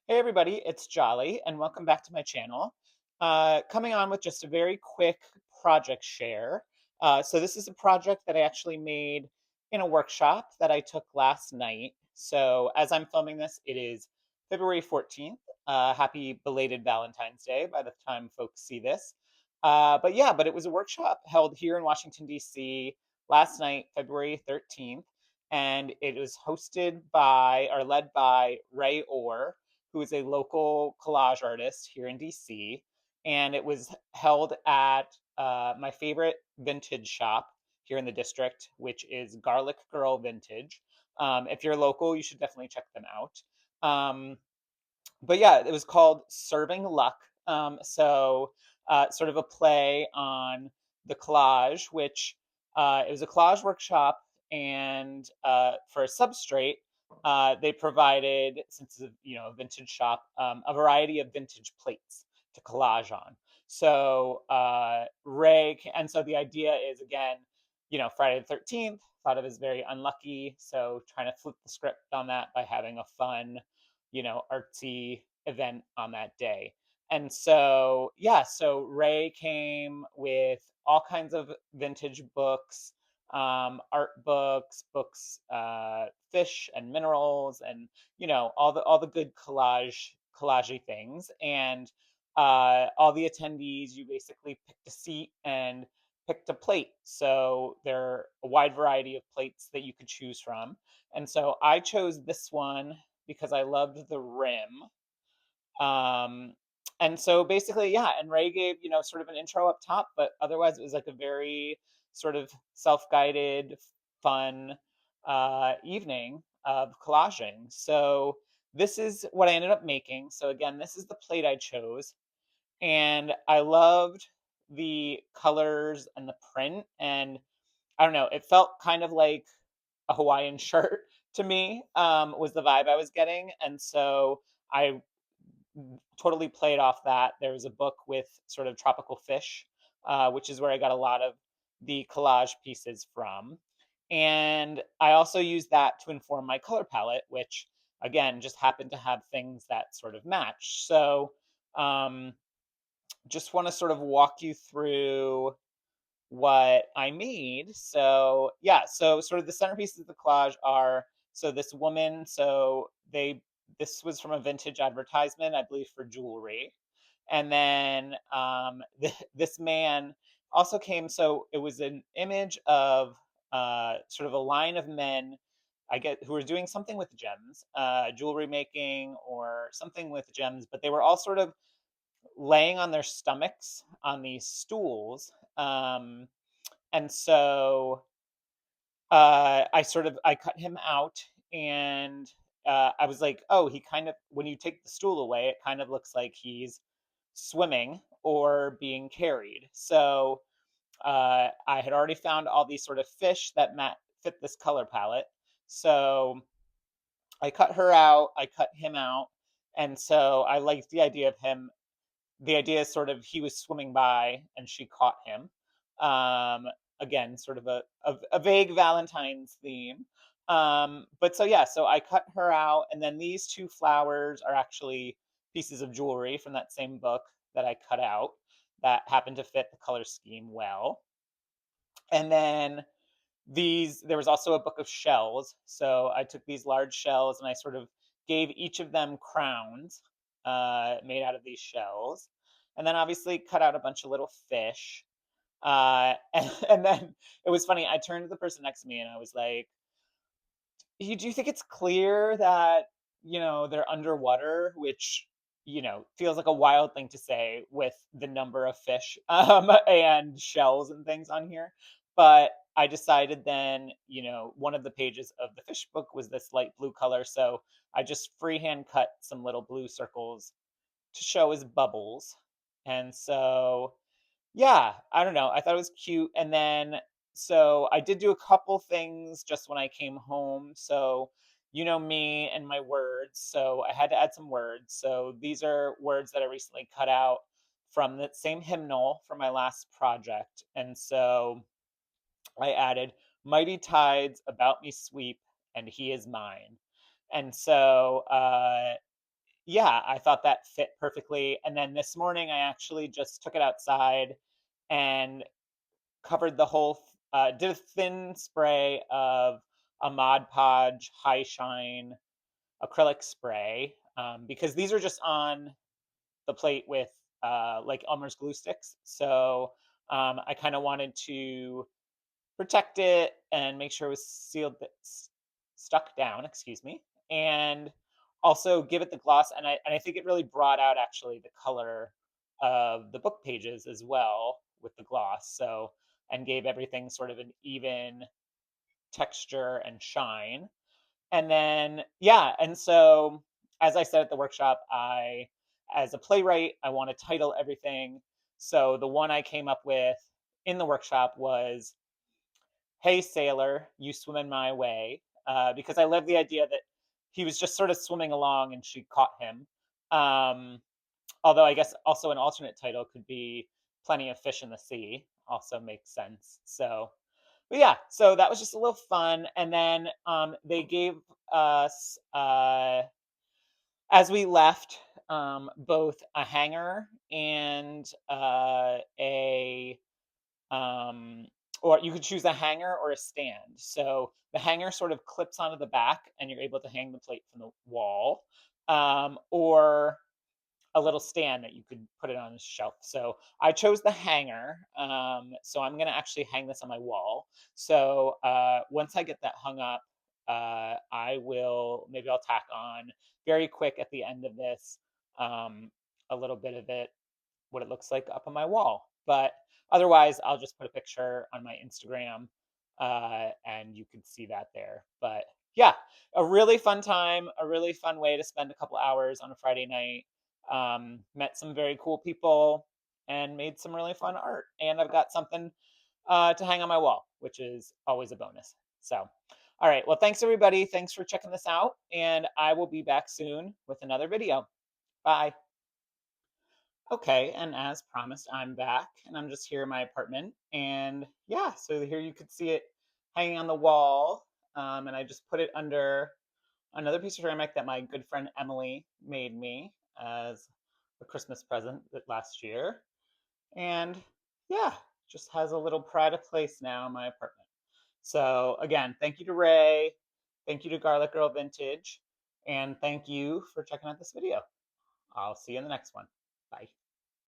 Hey everybody, it's Jolly, and welcome back to my channel. Coming on with just a very quick project share. So this is a project that I actually made in a workshop that I took last night. So as I'm filming this, it is February 14th. Happy belated Valentine's Day by the time folks see this. But it was a workshop held here in Washington, D.C. last night, February 13th, and it was hosted by or led by Ray Orr, who is a local collage artist here in DC. And it was held at my favorite vintage shop here in the district, which is Garlic Girl Vintage. If you're local, you should definitely check them out. Um, but yeah, it was called Serving Luck. Sort of a play on the collage, which it was a collage workshop, and for a substrate, they provided, since it's a vintage shop, a variety of vintage plates to collage on. And so the idea is again, Friday the 13th. Thought it was very unlucky, so trying to flip the script on that by having a fun artsy event on that day. And so, yeah, so Ray came with all kinds of vintage books, art books, fish and minerals, and all the good collagey things. And all the attendees, you basically picked a seat and picked a plate. So there are a wide variety of plates that you could choose from. And so I chose this one because I loved the rim. Um, and so basically, yeah, and Ray gave, sort of an intro up top, but otherwise it was like a very sort of self-guided, fun evening of collaging. So this is what I ended up making. So again, this is the plate I chose, and I loved the colors and the print, and I don't know, it felt kind of like a Hawaiian shirt to me, was the vibe I was getting. And so I totally played off that. There was a book with sort of tropical fish, which is where I got a lot of the collage pieces from. And I also used that to inform my color palette, which again just happened to have things that sort of match. So um, just want to sort of walk you through what I made. So yeah, so sort of the centerpieces of the collage are, so this woman, so this was from a vintage advertisement, I believe, for jewelry. And then this man also came, so it was an image of sort of a line of men, I get, who were doing something with gems, jewelry making or something with gems, but they were all sort of laying on their stomachs on these stools. And so I cut him out, and I was like, oh, he kind of, when you take the stool away, it kind of looks like he's swimming or being carried. So I had already found all these sort of fish that fit this color palette. So I cut her out, I cut him out, and so I liked the idea of him. The idea is sort of he was swimming by and she caught him. Um, Again, sort of a vague Valentine's theme. But so yeah, so I cut her out, and then these two flowers are actually pieces of jewelry from that same book that I cut out that happen to fit the color scheme well. And then there was also a book of shells. So I took these large shells and I sort of gave each of them crowns made out of these shells. And then obviously cut out a bunch of little fish. And then it was funny. I turned to the person next to me and I was like, do you think it's clear that, they're underwater? Which, feels like a wild thing to say with the number of fish and shells and things on here. But I decided then, one of the pages of the fish book was this light blue color. So I just freehand cut some little blue circles to show as bubbles. And so yeah, I don't know. I thought it was cute. And then, so I did do a couple things just when I came home. So, you know me and my words. So I had to add some words. So these are words that I recently cut out from the same hymnal for my last project. And so I added, mighty tides about me sweep, and he is mine. And so, yeah, I thought that fit perfectly. And then this morning, I actually just took it outside and covered the whole, did a thin spray of a Mod Podge High Shine acrylic spray, because these are just on the plate with like Elmer's glue sticks. So I kind of wanted to protect it and make sure it was sealed, stuck down, excuse me, and also give it the gloss. And I think it really brought out actually the color of the book pages as well with the gloss. So and gave everything sort of an even texture and shine. And then yeah, and so as I said at the workshop, as a playwright, I want to title everything. So the one I came up with in the workshop was "Hey Sailor, You Swim in My Way," because I love the idea that he was just sort of swimming along and she caught him. Um, Although I guess also an alternate title could be "Plenty of Fish in the Sea." Also makes sense. So, but yeah, so that was just a little fun. And then they gave us, as we left, both a hanger and a um, or you could choose a hanger or a stand. So the hanger sort of clips onto the back, and you're able to hang the plate from the wall, or a little stand that you could put it on a shelf. So I chose the hanger. So I'm gonna actually hang this on my wall. So once I get that hung up, I will maybe I'll tack on very quick at the end of this, um, a little bit of it, what it looks like up on my wall. But otherwise, I'll just put a picture on my Instagram, and you can see that there. But yeah, a really fun time, a really fun way to spend a couple hours on a Friday night. Met some very cool people and made some really fun art. And I've got something to hang on my wall, which is always a bonus. So, all right. Well, thanks everybody. Thanks for checking this out. And I will be back soon with another video. Bye. Okay, and as promised, I'm back and I'm just here in my apartment. And yeah, so here you could see it hanging on the wall. And I just put it under another piece of ceramic that my good friend Emily made me as a Christmas present last year. And yeah, just has a little pride of place now in my apartment. So again, thank you to Ray, thank you to Garlic Girl Vintage, and thank you for checking out this video. I'll see you in the next one. Bye.